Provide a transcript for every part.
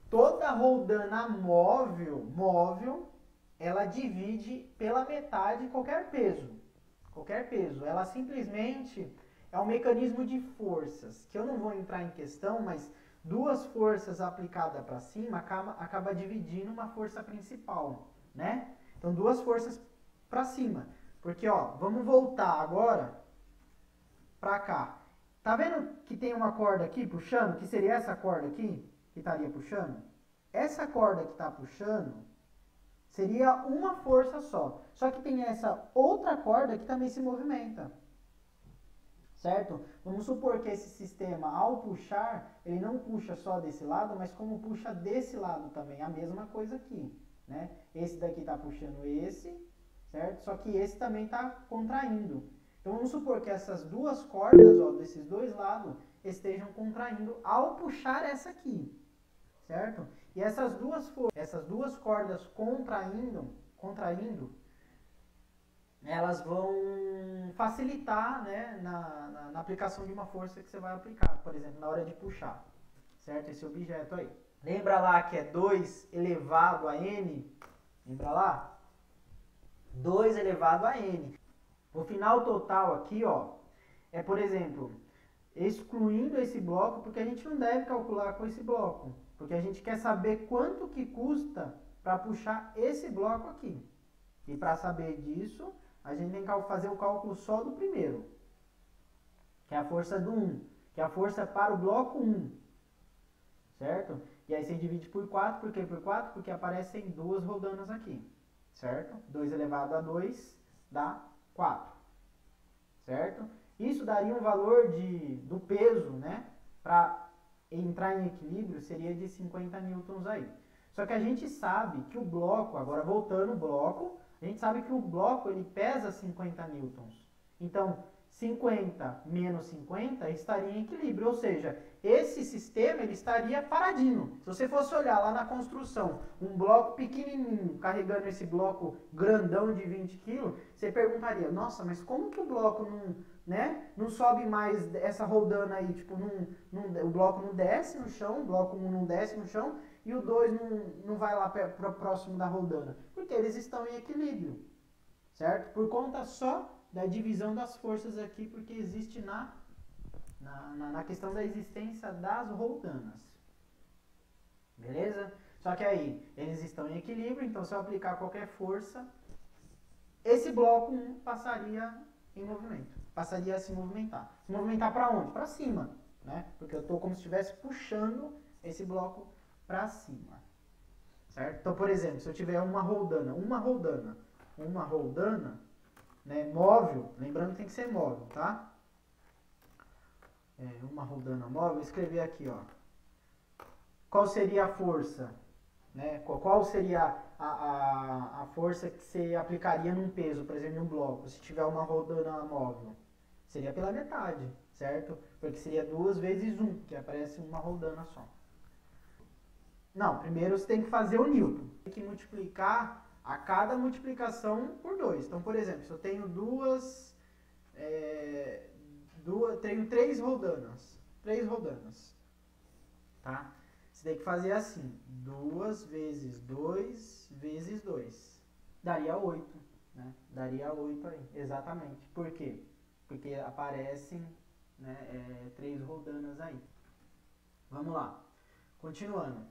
toda roldana móvel, ela divide pela metade qualquer peso. Qualquer peso. Ela simplesmente é um mecanismo de forças, que eu não vou entrar em questão, mas duas forças aplicadas para cima acaba dividindo uma força principal, né? Então, duas forças para cima. Porque, ó, vamos voltar agora para cá. Tá vendo que tem uma corda aqui puxando? Que seria essa corda aqui que estaria puxando? Essa corda que está puxando seria uma força só. Só que tem essa outra corda que também se movimenta. Certo? Vamos supor que esse sistema, ao puxar, ele não puxa só desse lado, mas como puxa desse lado também. A mesma coisa aqui. Né? Esse daqui está puxando esse, certo? Só que esse também está contraindo. Então vamos supor que essas duas cordas, ó, desses dois lados, estejam contraindo ao puxar essa aqui. Certo? E essas duas cordas contraindo, elas vão facilitar, né, na aplicação de uma força que você vai aplicar, por exemplo, na hora de puxar, certo? Esse objeto aí. Lembra lá que é 2 elevado a n? Lembra lá? 2 elevado a n. O final total aqui, ó, é, por exemplo, excluindo esse bloco, porque a gente não deve calcular com esse bloco, porque a gente quer saber quanto que custa para puxar esse bloco aqui. E para saber disso, a gente tem que fazer o cálculo só do primeiro, que é a força do 1, que é a força para o bloco 1, certo? E aí você divide por 4, por que por 4? Porque aparecem duas roldanas aqui, certo? 2 elevado a 2 dá 4, certo? Isso daria um valor do peso, né? Para entrar em equilíbrio seria de 50 newtons aí. Só que a gente sabe que o bloco, agora voltando o bloco, a gente sabe que o bloco ele pesa 50 newtons. Então, 50 menos 50 estaria em equilíbrio, ou seja, esse sistema ele estaria paradinho. Se você fosse olhar lá na construção, um bloco pequenininho carregando esse bloco grandão de 20 kg, você perguntaria, nossa, mas como que o bloco não sobe mais essa roldana aí? Tipo, o bloco não desce no chão, o bloco 1 não desce no chão e o 2 não vai lá próximo da roldana. Porque eles estão em equilíbrio, certo? Por conta só da divisão das forças aqui, porque existe na questão da existência das roldanas. Beleza? Só que aí, eles estão em equilíbrio, então se eu aplicar qualquer força, esse bloco 1 passaria em movimento. Passaria a se movimentar. Se movimentar para onde? Para cima, né? Porque eu estou como se estivesse puxando esse bloco para cima. Certo? Então, por exemplo, se eu tiver uma roldana, né, móvel, lembrando que tem que ser móvel, tá? Uma roldana móvel, eu escrevi aqui, ó. Qual seria a força? Né? Qual seria a força que você aplicaria num peso, por exemplo, em um bloco, se tiver uma roldana móvel? Seria pela metade, certo? Porque seria 2 vezes 1, que aparece uma roldana só. Não, primeiro você tem que fazer o Newton. Tem que multiplicar a cada multiplicação por 2. Então, por exemplo, se eu tenho tenho 3 roldanas. 3 roldanas. Tá? Você tem que fazer assim. 2 vezes 2 vezes 2. Daria 8. Né? Daria 8 aí. Exatamente. Por quê? Porque aparecem, né, 3 roldanas aí. Vamos lá. Continuando.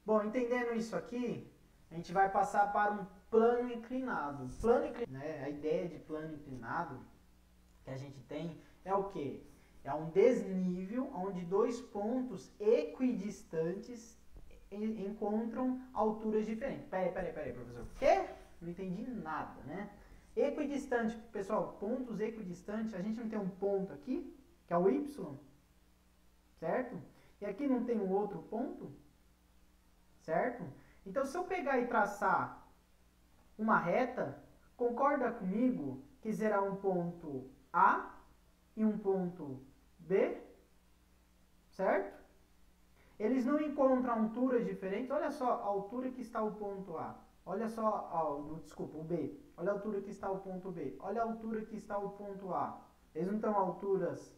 Bom, entendendo isso aqui, a gente vai passar para um plano inclinado. Né, a ideia de plano inclinado que a gente tem é o quê? É um desnível onde dois pontos equidistantes encontram alturas diferentes. Peraí, professor. O quê? Não entendi nada, né? Equidistante, pessoal, pontos equidistantes, a gente não tem um ponto aqui, que é o Y, certo? E aqui não tem um outro ponto, certo? Então, se eu pegar e traçar uma reta, concorda comigo que será um ponto A e um ponto B, certo? Eles não encontram alturas diferentes. Olha só a altura que está o ponto A. Olha só, desculpa, o B. Olha a altura que está o ponto B. Olha a altura que está o ponto A. Eles não estão a alturas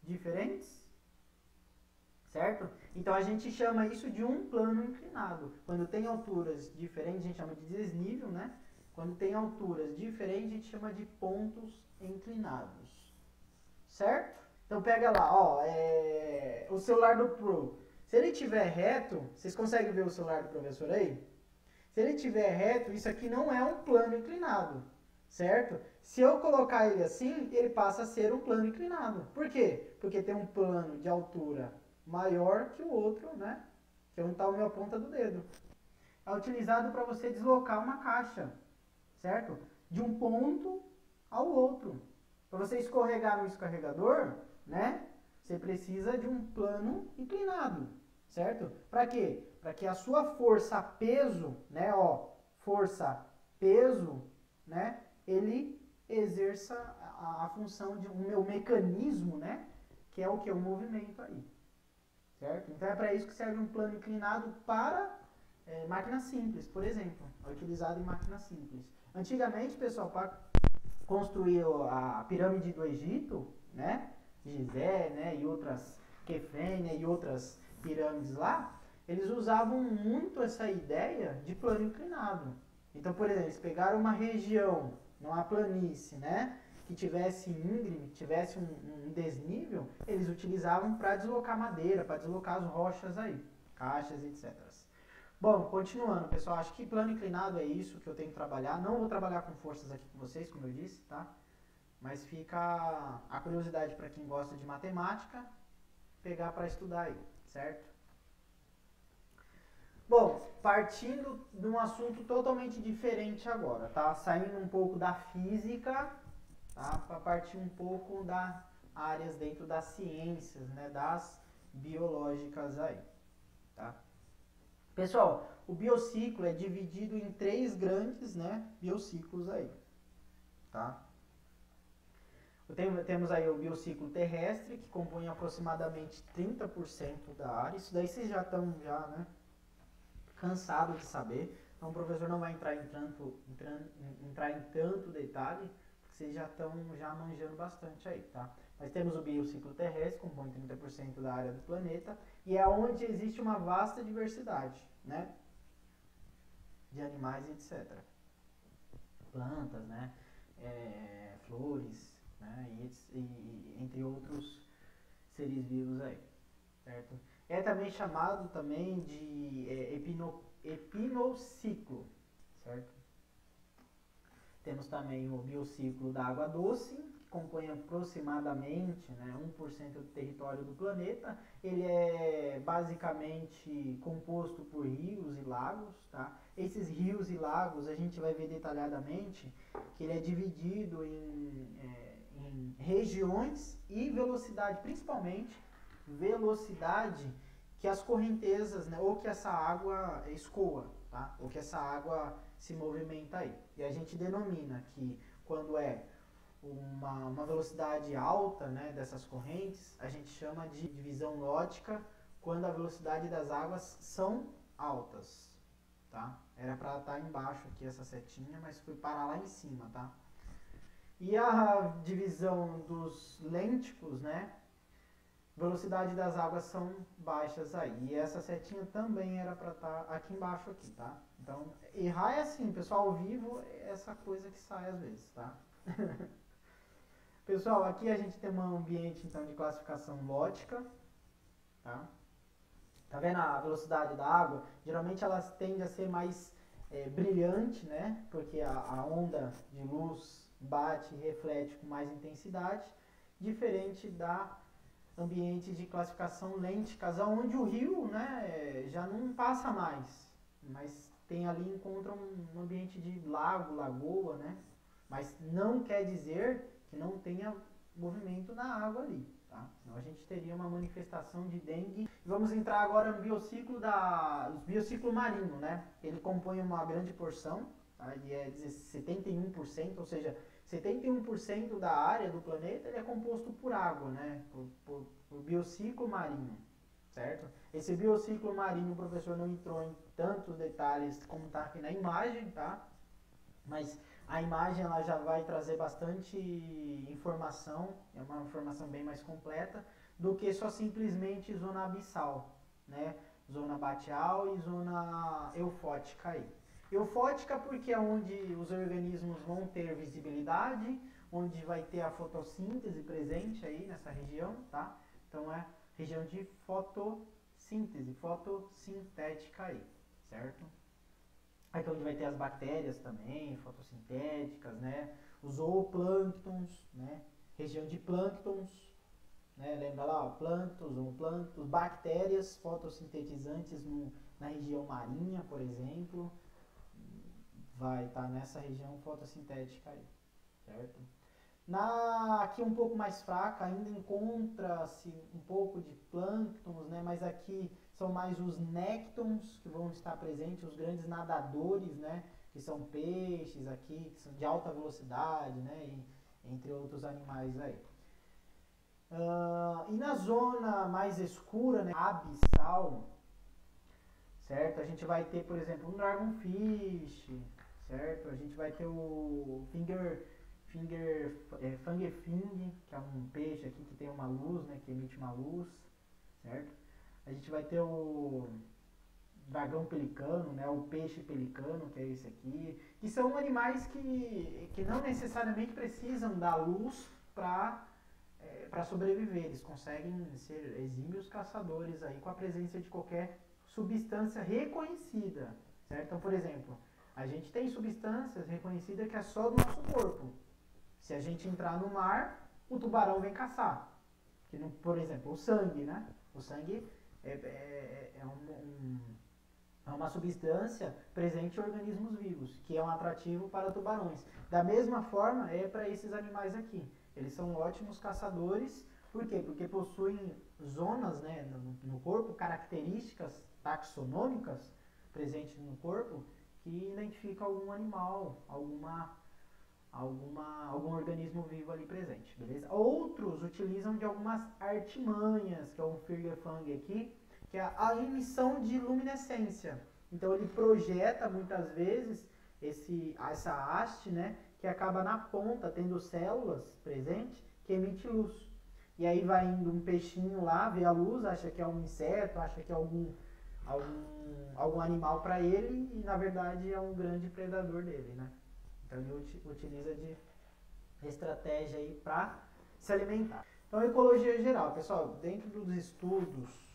diferentes? certo? Então a gente chama isso de um plano inclinado. Quando tem alturas diferentes, a gente chama de desnível, né? Quando tem alturas diferentes, a gente chama de pontos inclinados, certo? Então pega lá, ó, o celular do Pro. Se ele estiver reto, vocês conseguem ver o celular do professor aí? Se ele estiver reto, isso aqui não é um plano inclinado, certo? Se eu colocar ele assim, ele passa a ser um plano inclinado. Por quê? Porque tem um plano de altura maior que o outro, né? Que é onde está a minha ponta do dedo. É utilizado para você deslocar uma caixa, certo? De um ponto ao outro. Para você escorregar no escorregador, né? Você precisa de um plano inclinado, certo? Para quê? Para que a sua força-peso, né? Ó, força-peso, né? Ele exerça a função de um meu mecanismo, né? Que é o que? O movimento aí, certo? Então é para isso que serve um plano inclinado para máquina simples, por exemplo. É utilizado em máquina simples. Antigamente, pessoal, para construir a pirâmide do Egito, né? Gizé, né? E outras, Kefren, né? E outras pirâmides lá, eles usavam muito essa ideia de plano inclinado. Então, por exemplo, eles pegaram uma região, numa planície, né? Que tivesse íngreme, tivesse um desnível, eles utilizavam para deslocar madeira, para deslocar as rochas aí, caixas, etc. Bom, continuando, pessoal, acho que plano inclinado é isso que eu tenho que trabalhar. Não vou trabalhar com forças aqui com vocês, como eu disse, tá? Mas fica a curiosidade para quem gosta de matemática, pegar para estudar aí, certo? Bom, partindo de um assunto totalmente diferente agora, tá? Saindo um pouco da física, tá? Para partir um pouco das áreas dentro das ciências, né? Das biológicas aí, tá? Pessoal, o biociclo é dividido em 3 grandes, né, biociclos aí, tá? Temos aí o biociclo terrestre, que compõe aproximadamente 30% da área. Isso daí vocês já estão, né, cansados de saber. Então o professor não vai entrar em tanto detalhe, porque vocês já estão manjando bastante aí, tá? Mas temos o biociclo terrestre, que compõe 30% da área do planeta, e é onde existe uma vasta diversidade, né? De animais e etc. Plantas, né? Flores, né? E entre outros seres vivos aí, certo? É também chamado também de epinociclo, certo? Temos também o biociclo da água doce, que compõe aproximadamente, né, 1% do território do planeta. Ele é basicamente composto por rios e lagos, tá? Esses rios e lagos a gente vai ver detalhadamente que ele é dividido em regiões e velocidade, principalmente velocidade que as correntezas, né, ou que essa água escoa, tá? Ou que essa água se movimenta aí. E a gente denomina que quando é uma velocidade alta, né, dessas correntes, a gente chama de divisão lótica quando a velocidade das águas são altas, tá? Era para estar embaixo aqui essa setinha, mas fui parar lá em cima, tá? E a divisão dos lênticos, né, velocidade das águas são baixas aí. E essa setinha também era para estar aqui embaixo aqui, tá? Então, errar é assim, pessoal, ao vivo é essa coisa que sai às vezes, tá? Pessoal, aqui a gente tem um ambiente então de classificação lótica, tá? Tá vendo a velocidade da água? Geralmente ela tende a ser mais brilhante, né? Porque a onda de luz bate e reflete com mais intensidade, diferente da ambiente de classificação lênticas, onde o rio, né, já não passa mais, mas tem ali, encontra um ambiente de lago, lagoa, né, mas não quer dizer que não tenha movimento na água ali, tá? Senão a gente teria uma manifestação de dengue. Vamos entrar agora no biociclo marinho, né? Ele compõe uma grande porção, tá? Ele é 71%, ou seja, 71% da área do planeta ele é composto por água, né? Por biociclo marinho, certo? Esse biociclo marinho o professor não entrou em tantos detalhes como está aqui na imagem, tá? Mas a imagem ela já vai trazer bastante informação, é uma informação bem mais completa do que só simplesmente zona abissal, né? Zona batial e zona eufótica aí. Eufótica porque é onde os organismos vão ter visibilidade, onde vai ter a fotossíntese presente aí nessa região, tá? Então é região de fotossíntese, fotossintética aí, certo? Aqui é onde vai ter as bactérias também, fotossintéticas, né? Os zooplânctons, né? Região de plânctons, né? Lembra lá, ó, plânctons, zooplânctons, bactérias fotossintetizantes na região marinha, por exemplo, vai estar nessa região fotossintética aí, certo? Aqui um pouco mais fraca, ainda encontra-se um pouco de plânctons, né? Mas aqui são mais os néctons que vão estar presentes, os grandes nadadores, né? Que são peixes aqui, que são de alta velocidade, né? E, entre outros animais aí. E na zona mais escura, né? Abissal, certo? A gente vai ter, por exemplo, um dragonfish, certo? A gente vai ter o fungerfing, que é um peixe aqui que tem uma luz, né, que emite uma luz, certo? A gente vai ter o dragão pelicano, né, o peixe pelicano, que é esse aqui, que são animais que não necessariamente precisam da luz para sobreviver. Eles conseguem ser exímios caçadores aí com a presença de qualquer substância reconhecida, certo? Então, por exemplo, a gente tem substâncias reconhecidas que é só do nosso corpo. Se a gente entrar no mar, o tubarão vem caçar. Por exemplo, o sangue, né? O sangue é uma substância presente em organismos vivos, que é um atrativo para tubarões. Da mesma forma, é para esses animais aqui. Eles são ótimos caçadores. Por quê? Porque possuem zonas, né, no corpo, características taxonômicas presentes no corpo, que identificam algum animal, algum organismo vivo ali presente, beleza? Outros utilizam de algumas artimanhas, que é um Fungerfang aqui, que é a emissão de luminescência. Então ele projeta muitas vezes essa haste, né, que acaba na ponta, tendo células presentes que emite luz. E aí vai indo um peixinho lá, vê a luz, acha que é um inseto, acha que é algum animal para ele, e na verdade é um grande predador dele, né? Então ele utiliza de estratégia aí para se alimentar. Então, ecologia geral, pessoal, dentro dos estudos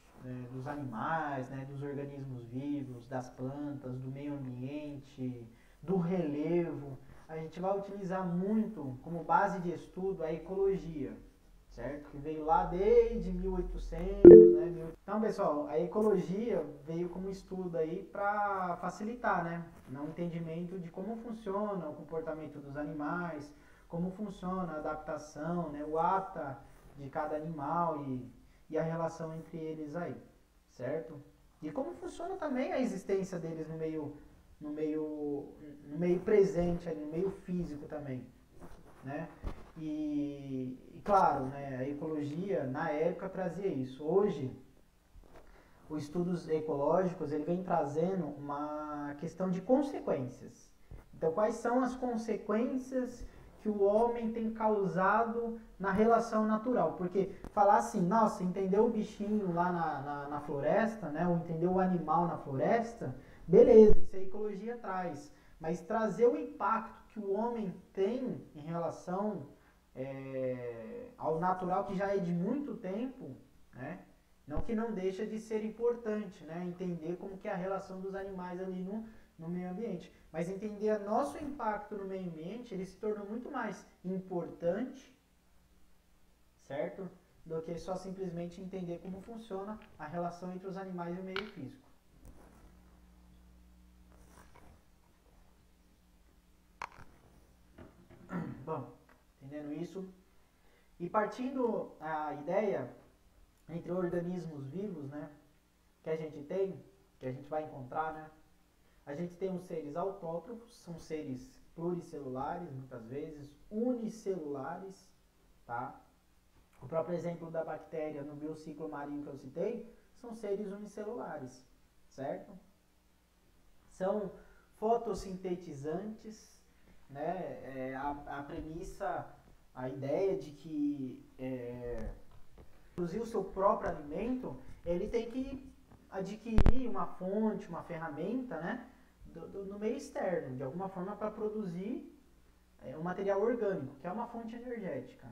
dos animais, né, dos organismos vivos, das plantas, do meio ambiente, do relevo, a gente vai utilizar muito como base de estudo a ecologia, certo? Que veio lá desde 1800, né? Então, pessoal, a ecologia veio como estudo aí para facilitar, né, no entendimento de como funciona o comportamento dos animais, como funciona a adaptação, né, o hábitat de cada animal e a relação entre eles aí, certo? E como funciona também a existência deles no meio presente, no meio físico também, né? E claro, né, a ecologia na época trazia isso. Hoje, os estudos ecológicos ele vem trazendo uma questão de consequências. Então, quais são as consequências que o homem tem causado na relação natural? Porque falar assim, nossa, entendeu o bichinho lá na floresta, né, ou entendeu o animal na floresta, beleza, isso a ecologia traz. Mas trazer o impacto que o homem tem em relação ao natural, que já é de muito tempo, né? Não que não deixa de ser importante, né? Entender como que é a relação dos animais ali no meio ambiente. Mas entender nosso impacto no meio ambiente, ele se tornou muito mais importante, certo? Do que só simplesmente entender como funciona a relação entre os animais e o meio físico. Bom, entendendo isso, e partindo a ideia entre organismos vivos, né, que a gente tem, que a gente vai encontrar, né, a gente tem os seres autótrofos, são seres pluricelulares, muitas vezes, unicelulares, tá? O próprio exemplo da bactéria no biociclo marinho que eu citei, são seres unicelulares, certo? São fotossintetizantes, né? A premissa, a ideia de que produzir o seu próprio alimento, ele tem que adquirir uma fonte, uma ferramenta, né, no meio externo, de alguma forma para produzir um material orgânico, que é uma fonte energética.